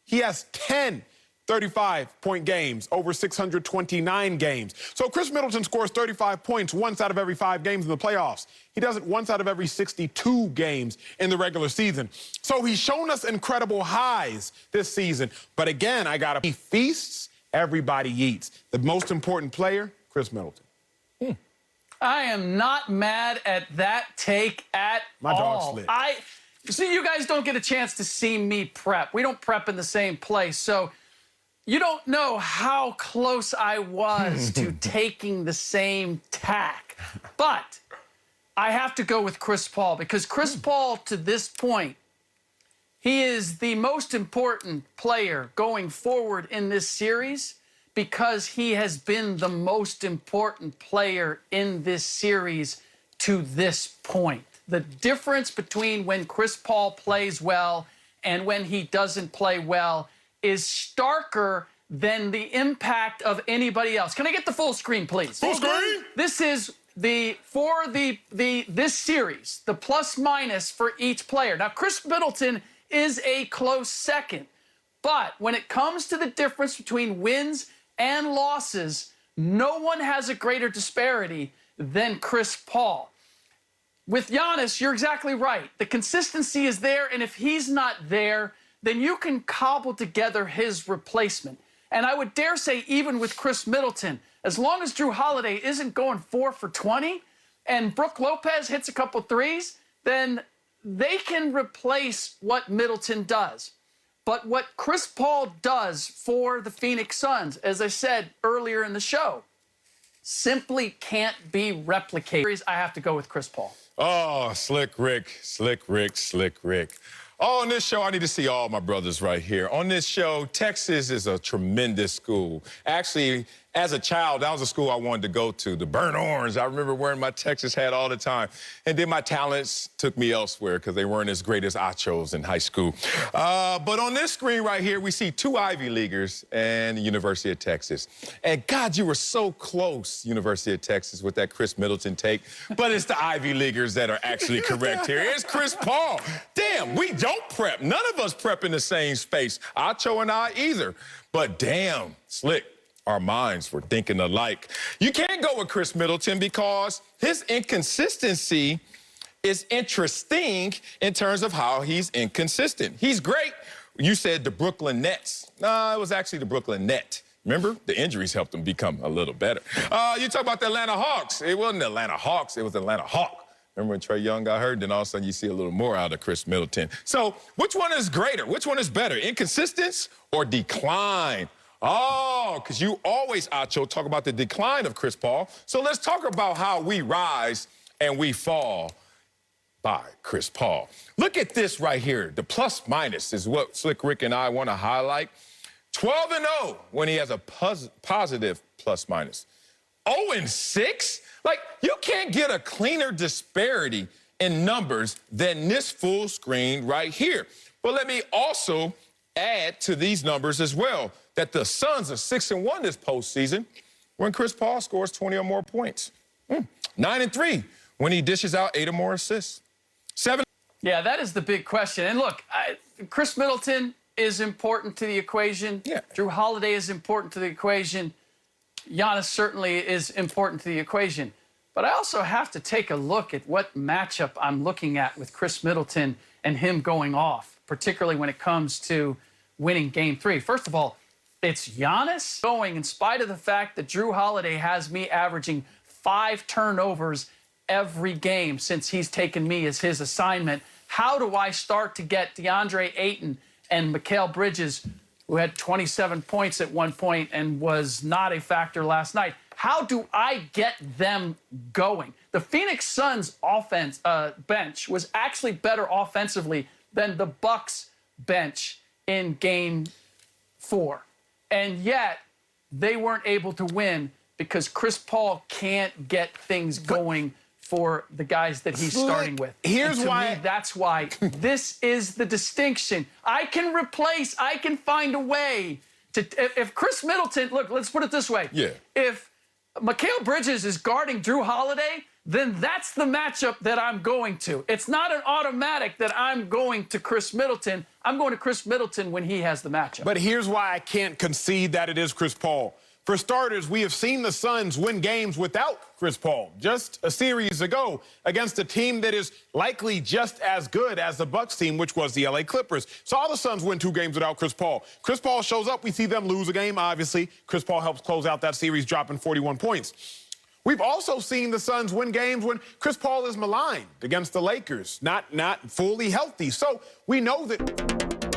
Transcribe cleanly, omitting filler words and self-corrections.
He has 10 35-point games over 629 games. So Chris Middleton scores 35 points once out of every 5 games in the playoffs. He does it once out of every 62 games in the regular season. So he's shown us incredible highs this season. But again, he feasts, everybody eats. The most important player, Chris Middleton. I am not mad at that take at all. My dog's slick. See, you guys don't get a chance to see me prep. We don't prep in the same place, so you don't know how close I was to taking the same tack. But I have to go with Chris Paul, because Chris Paul, to this point, he is the most important player going forward in this series, because he has been the most important player in this series to this point. The difference between when Chris Paul plays well and when he doesn't play well is starker than the impact of anybody else. Can I get the full screen, please? Full screen? This is this series, the plus minus for each player. Now, Chris Middleton is a close second, but when it comes to the difference between wins and losses, no one has a greater disparity than Chris Paul. With Giannis, you're exactly right. The consistency is there, and if he's not there, then you can cobble together his replacement. And I would dare say, even with Chris Middleton, as long as Jrue Holiday isn't going 4 for 20 and Brook Lopez hits a couple threes, then they can replace what Middleton does. But what Chris Paul does for the Phoenix Suns, as I said earlier in the show, simply can't be replicated. I have to go with Chris Paul. Oh, Slick Rick, Slick Rick, Slick Rick. Oh, on this show, I need to see all my brothers right here. On this show, Texas is a tremendous school. Actually, as a child, that was a school I wanted to go to, the Burnt Orange. I remember wearing my Texas hat all the time. And then my talents took me elsewhere because they weren't as great as Achos in high school. But on this screen right here, we see 2 Ivy Leaguers and the University of Texas. And God, you were so close, University of Texas, with that Chris Middleton take. But it's the Ivy Leaguers that are actually correct here. It's Chris Paul. Damn, we don't prep. None of us prep in the same space. Acho and I either. But damn, Slick, our minds were thinking alike. You can't go with Chris Middleton because his inconsistency is interesting in terms of how he's inconsistent. He's great. You said the Brooklyn Nets. No, it was actually the Brooklyn Net. Remember? The injuries helped him become a little better. You talk about the Atlanta Hawks. It wasn't the Atlanta Hawks. It was the Atlanta Hawk. Remember when Trae Young got hurt? Then all of a sudden you see a little more out of Chris Middleton. So which one is greater? Which one is better? Inconsistence or decline? Oh, because you always, Acho, talk about the decline of Chris Paul. So let's talk about how we rise and we fall by Chris Paul. Look at this right here. The plus minus is what Slick Rick and I want to highlight. 12-0 when he has a positive plus minus. 0-6? Like, you can't get a cleaner disparity in numbers than this full screen right here. But let me also add to these numbers as well that the Suns are 6-1 this postseason when Chris Paul scores 20 or more points. 9-3 when he dishes out 8 or more assists. 7. Yeah, that is the big question. And look, Chris Middleton is important to the equation. Yeah. Jrue Holiday is important to the equation. Giannis certainly is important to the equation. But I also have to take a look at what matchup I'm looking at with Chris Middleton and him going off, particularly when it comes to winning Game 3. First of all, it's Giannis going in spite of the fact that Jrue Holiday has me averaging 5 turnovers every game since he's taken me as his assignment. How do I start to get DeAndre Ayton and Mikal Bridges, who had 27 points at one point and was not a factor last night? How do I get them going? The Phoenix Suns offense bench was actually better offensively than the Bucks bench in Game 4. And yet, they weren't able to win because Chris Paul can't get things going for the guys that he's starting with. Here's why. Me, that's why this is the distinction. I can replace, I can find a way to, if Chris Middleton, look, let's put it this way. Yeah. If Mikal Bridges is guarding Jrue Holiday, then that's the matchup that I'm going to. It's not an automatic that I'm going to Chris Middleton. I'm going to Chris Middleton when he has the matchup. But here's why I can't concede that it is Chris Paul. For starters, we have seen the Suns win games without Chris Paul just a series ago against a team that is likely just as good as the Bucks team, which was the LA Clippers. Saw the Suns win 2 games without Chris Paul. Chris Paul shows up, we see them lose a game, obviously. Chris Paul helps close out that series, dropping 41 points. We've also seen the Suns win games when Chris Paul is maligned against the Lakers, not fully healthy. So we know that